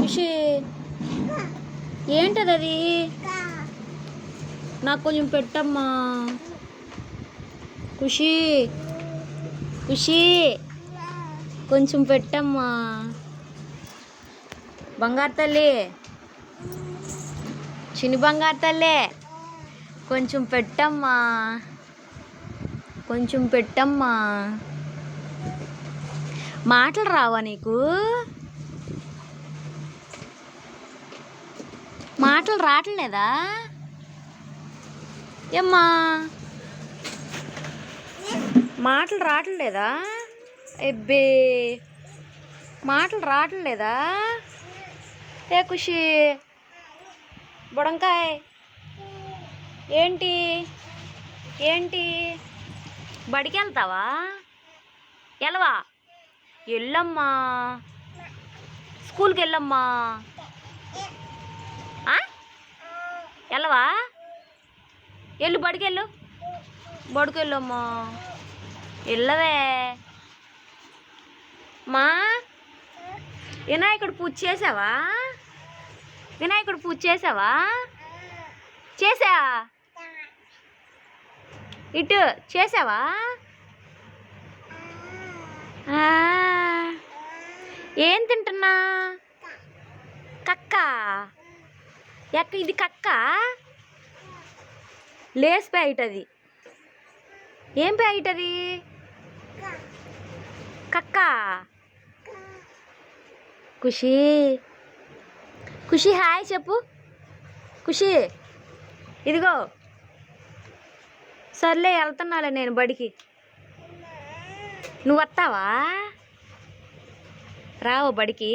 ఖుషి ఏంటది అది? నాకు కొంచెం పెట్టమ్మా. ఖుషి ఖుషి కొంచెం పెట్టమ్మా. బంగారు తల్లి, చిన్ని బంగారు తల్లి, కొంచెం పెట్టమ్మా, కొంచెం పెట్టమ్మా. మాటలు రావా నీకు? మాటలు రావట్లేదా ఏమ్మా? మాటలు రావట్లేదా? ఎబ్బే మాటలు రావట్లేదా? ఏ ఖుషి బుడంకాయ ఏంటి ఏంటి బడికి వెళ్తావా? వెళ్ళవా? వెళ్ళమ్మా, స్కూల్కి వెళ్ళమ్మా. వెళ్ళవా? వెళ్ళు, బడికి వెళ్ళు, బడికి వెళ్ళమ్మా. వెళ్ళవే మా. వినాయకుడు పూజ చేసావా? వినాయకుడు పూజ చేసావా? చేసా ఇటు చేసావా? ఏం తింటున్నా? కక్క ఇది కక్క? లేస్ ప్యాకెట్ అది. ఏం ప్యాకెట్ అది? కక్క. ఖుషి ఖుషి హాయ్ చెప్పు. ఖుషి ఇదిగో. సర్లే వెళ్తున్నాలే నేను బడికి. నువ్వు వస్తావా? రావు బడికి?